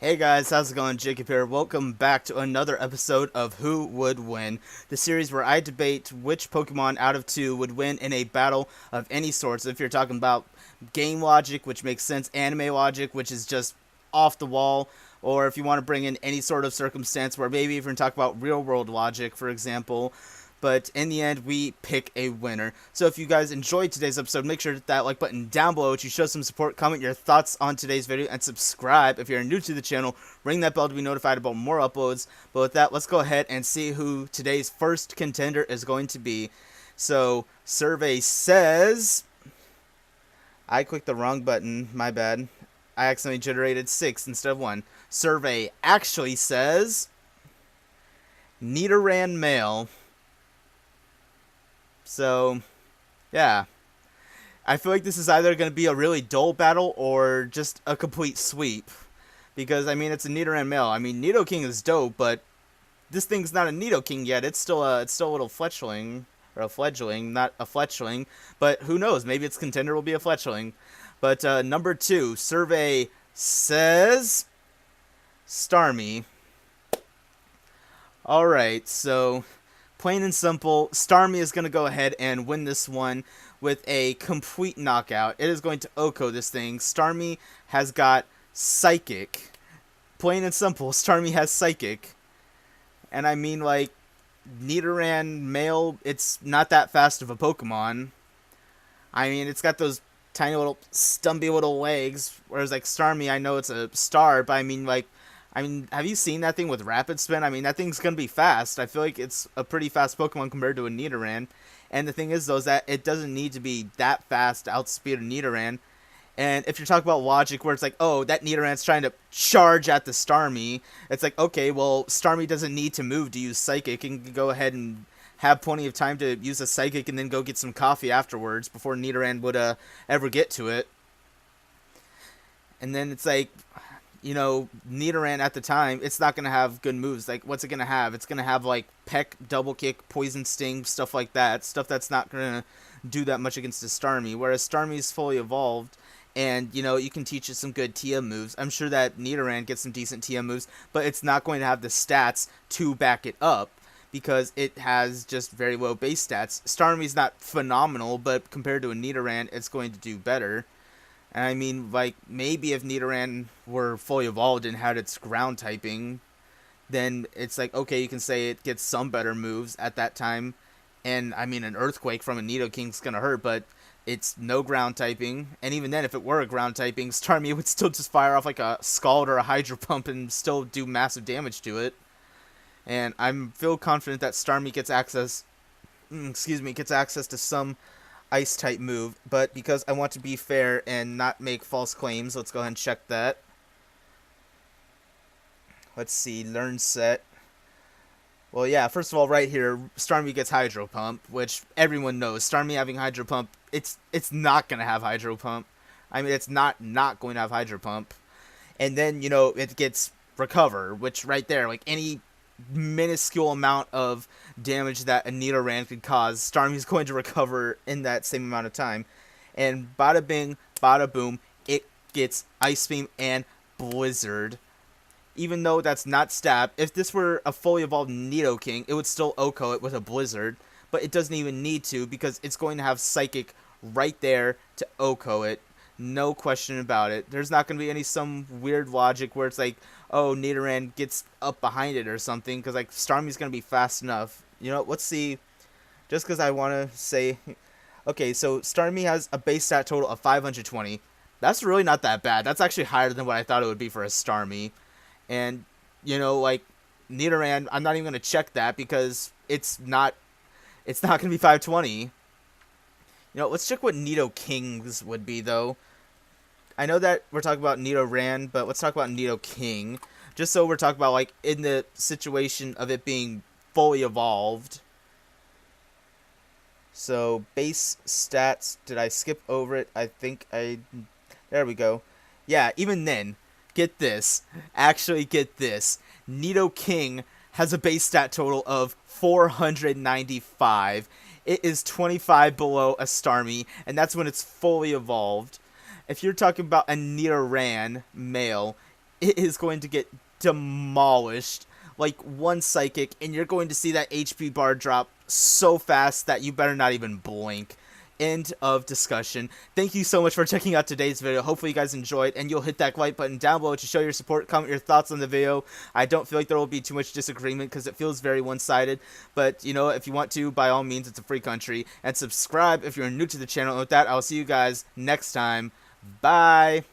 Hey guys, how's it going? Jacob here. Welcome back to another episode of Who Would Win, the series where I debate which Pokemon out of two would win in a battle of any sort. So if you're talking about game logic, which makes sense, anime logic, which is just off the wall, or if you want to bring in any sort of circumstance where maybe even talk about real world logic, for example, but in the end, we pick a winner. So if you guys enjoyed today's episode, make sure to hit that like button down below to show some support, comment your thoughts on today's video, and subscribe if you're new to the channel. Ring that bell to be notified about more uploads. But with that, let's go ahead and see who today's first contender is going to be. So, survey says... I clicked the wrong button, my bad. I accidentally generated 6 instead of 1. Survey actually says... Nidoran male. So, yeah. I feel like this is either going to be a really dull battle or just a complete sweep. Because, I mean, it's a Nidoran male. I mean, Nidoking is dope, but this thing's not a Nidoking yet. It's still a little fletchling. Or a fledgling, not a fletchling. But who knows? Maybe its contender will be a fletchling. But number 2, survey says... Starmie. Alright, so... Plain and simple, Starmie is going to go ahead and win this one with a complete knockout. It is going to OHKO this thing. Starmie has got Psychic. Plain and simple, Starmie has Psychic. And I mean, like, Nidoran male, it's not that fast of a Pokemon. I mean, it's got those tiny little stumpy little legs, whereas, like, Starmie, I know it's a star, but I mean, have you seen that thing with Rapid Spin? I mean, that thing's going to be fast. I feel like it's a pretty fast Pokemon compared to a Nidoran. And the thing is, though, is that it doesn't need to be that fast to outspeed a Nidoran. And if you're talking about logic where it's like, oh, that Nidoran's trying to charge at the Starmie, it's like, okay, well, Starmie doesn't need to move to use Psychic and can go ahead and have plenty of time to use a Psychic and then go get some coffee afterwards before Nidoran would ever get to it. And then it's like... You know, Nidoran at the time, it's not going to have good moves. Like, what's it going to have? It's going to have, like, Peck, Double Kick, Poison Sting, stuff like that. Stuff that's not going to do that much against a Starmie. Whereas Starmie's fully evolved, and, you know, you can teach it some good TM moves. I'm sure that Nidoran gets some decent TM moves, but it's not going to have the stats to back it up, because it has just very low base stats. Starmie's not phenomenal, but compared to a Nidoran, it's going to do better. And I mean, like, maybe if Nidoran were fully evolved and had its ground typing, then it's like, okay, you can say it gets some better moves at that time. And, I mean, an Earthquake from a Nidoking's gonna hurt, but it's no ground typing. And even then, if it were a ground typing, Starmie would still just fire off like a Scald or a Hydro Pump and still do massive damage to it. And I feel confident that Starmie gets access, gets access to some ice type move, but because I want to be fair and not make false claims, let's go ahead and check that. Let's see, learn set. Well, yeah, first of all, right here, Starmie gets Hydro Pump, which everyone knows. Starmie having Hydro Pump, it's not going to have Hydro Pump. I mean, it's not going to have Hydro Pump. And then, you know, it gets Recover, which right there, like any minuscule amount of damage that a Nidoran could cause, Starmie's going to recover in that same amount of time. And bada bing, bada boom, it gets Ice Beam and Blizzard. Even though that's not stab, if this were a fully evolved Nidoking, it would still OHKO it with a Blizzard. But it doesn't even need to, because it's going to have Psychic right there to OHKO it. No question about it. There's not going to be some weird logic where it's like, oh, Nidoran gets up behind it or something, because, like, Starmie's going to be fast enough. You know, let's see, just because I want to say, okay, so Starmie has a base stat total of 520. That's really not that bad. That's actually higher than what I thought it would be for a Starmie. And, you know, like, Nidoran, I'm not even going to check that, because it's not going to be 520. You know, let's check what Nidokings would be, though. I know that we're talking about Nidoran, but let's talk about Nidoking. Just so we're talking about, like, in the situation of it being fully evolved. So, base stats. Did I skip over it? I think I... There we go. Yeah, even then, get this. Actually, get this. Nidoking has a base stat total of 495. It is 25 below a Starmie, and that's when it's fully evolved. If you're talking about a Nidoran male, it is going to get demolished. Like one psychic, and you're going to see that HP bar drop so fast that you better not even blink. End of discussion. Thank you so much for checking out today's video. Hopefully you guys enjoyed, and you'll hit that like button down below to show your support. Comment your thoughts on the video. I don't feel like there will be too much disagreement because it feels very one-sided, but you know, if you want to, by all means, it's a free country. And subscribe if you're new to the channel. And with that, I'll see you guys next time. Bye.